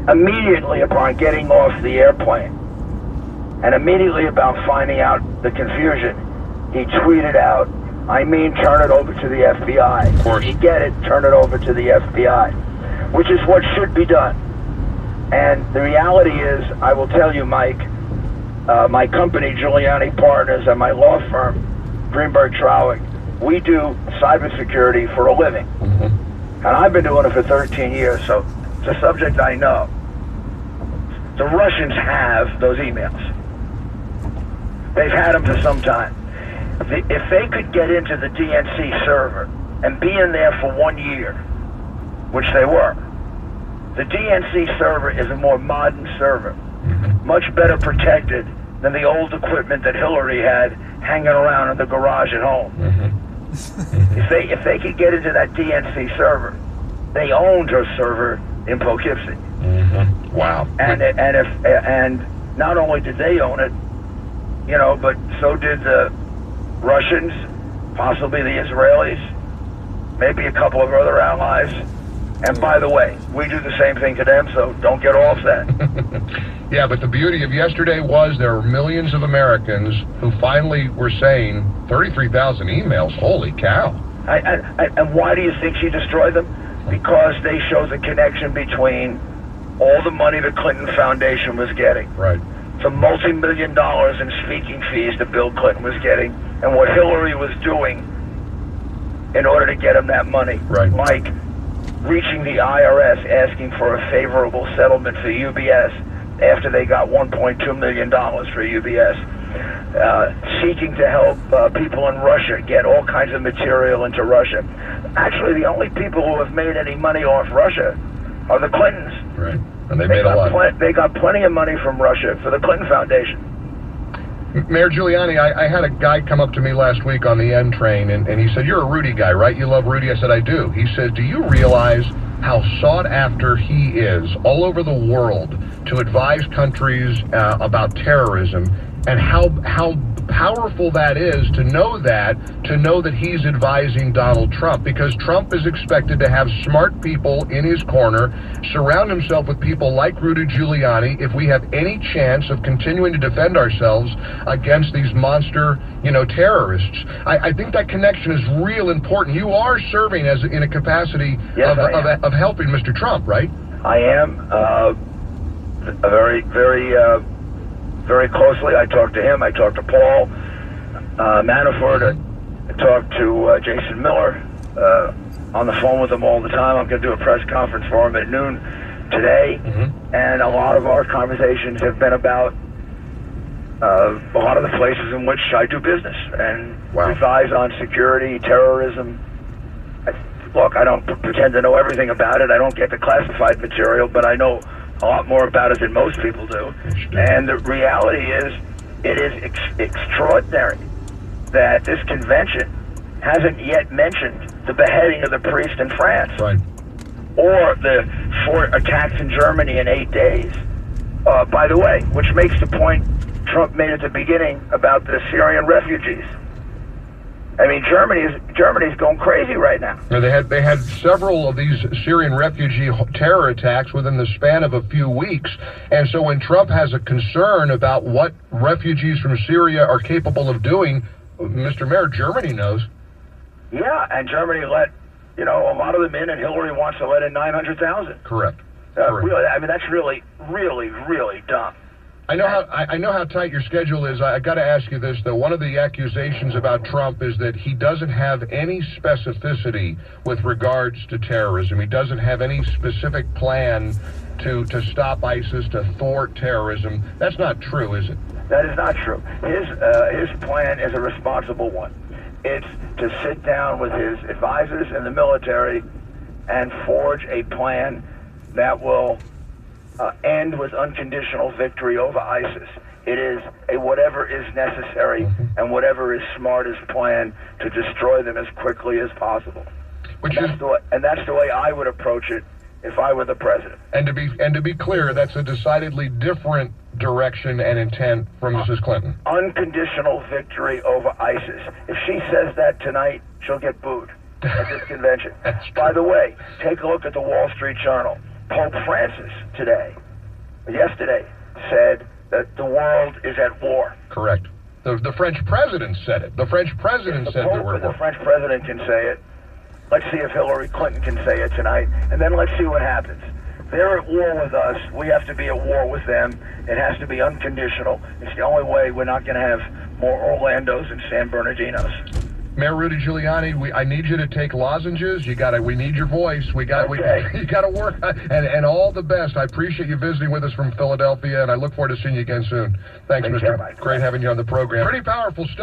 immediately upon getting off the airplane, and immediately about finding out the confusion, he tweeted out, "I mean, turn it over to the FBI." Of course. If you get it, turn it over to the FBI, which is what should be done. And the reality is, I will tell you, Mike, my company, Giuliani Partners, and my law firm, Greenberg Trauig, we do cybersecurity for a living. And I've been doing it for 13 years, so it's a subject I know. The Russians have those emails. They've had them for some time. If they could get into the DNC server and be in there for 1 year, which they were, the DNC server is a more modern server, much better protected than the old equipment that Hillary had hanging around in the garage at home. If they could get into that DNC server, they owned her server in Poughkeepsie. Wow. And not only did they own it, you know, but so did the Russians, possibly the Israelis, maybe a couple of other allies. And by the way, we do the same thing to them, so don't get off that. Yeah, but the beauty of yesterday was there were millions of Americans who finally were saying 33,000 emails. Holy cow. And why do you think she destroyed them? Because they show the connection between all the money the Clinton Foundation was getting. Right. Some multi-million dollars in speaking fees that Bill Clinton was getting, and what Hillary was doing in order to get him that money. Right. Like reaching the IRS asking for a favorable settlement for UBS after they got $1.2 million for UBS. Seeking to help people in Russia get all kinds of material into Russia. Actually, the only people who have made any money off Russia are the Clintons. Right. And they made a lot. They got plenty of money from Russia for the Clinton Foundation. Mayor Giuliani, I had a guy come up to me last week on the N train, and he said, "You're a Rudy guy, right? You love Rudy?" I said, "I do." He said, "Do you realize how sought after he is all over the world to advise countries about terrorism, and how powerful that is to know that he's advising Donald Trump, because Trump is expected to have smart people in his corner, surround himself with people like Rudy Giuliani if we have any chance of continuing to defend ourselves against these monster, terrorists." I think that connection is real important. You are serving in a capacity of helping Mr. Trump, right? I am very, very, very closely. I talked to him. I talked to Paul Manafort. I talked to Jason Miller on the phone with him all the time. I'm going to do a press conference for him at noon today. And a lot of our conversations have been about a lot of the places in which I do business and advise on security, terrorism. Look, I don't pretend to know everything about it. I don't get the classified material, but I know a lot more about it than most people do. And the reality is, it is extraordinary that this convention hasn't yet mentioned the beheading of the priest in France, or the 4 attacks in Germany in 8 days. By the way, which makes the point Trump made at the beginning about the Syrian refugees. I mean, Germany's going crazy right now. They had several of these Syrian refugee terror attacks within the span of a few weeks, and so when Trump has a concern about what refugees from Syria are capable of doing, Mr. Mayor, Germany knows. Yeah, and Germany let a lot of them in, and Hillary wants to let in 900,000. Correct. Really, I mean, that's really, really, really dumb. I know how tight your schedule is. I got to ask you this, though. One of the accusations about Trump is that he doesn't have any specificity with regards to terrorism. He doesn't have any specific plan to stop ISIS, to thwart terrorism. That's not true, is it? That is not true. His plan is a responsible one. It's to sit down with his advisors in the military and forge a plan that will end with unconditional victory over ISIS. It is a whatever is necessary and whatever is smartest plan to destroy them as quickly as possible. And that's the way I would approach it if I were the president. And to be clear, that's a decidedly different direction and intent from Mrs. Clinton. Unconditional victory over ISIS. If she says that tonight, she'll get booed at this convention. By the way, take a look at the Wall Street Journal. Pope Francis yesterday, said that the world is at war. Correct. The French president said it. The French president said that we're at war. The French president can say it. Let's see if Hillary Clinton can say it tonight, and then let's see what happens. They're at war with us. We have to be at war with them. It has to be unconditional. It's the only way we're not going to have more Orlandos and San Bernardinos. Mayor Rudy Giuliani, I need you to take lozenges. We need your voice. You got to work, and all the best. I appreciate you visiting with us from Philadelphia, and I look forward to seeing you again soon. Thanks, Mr. Great having you on the program. Pretty powerful stuff.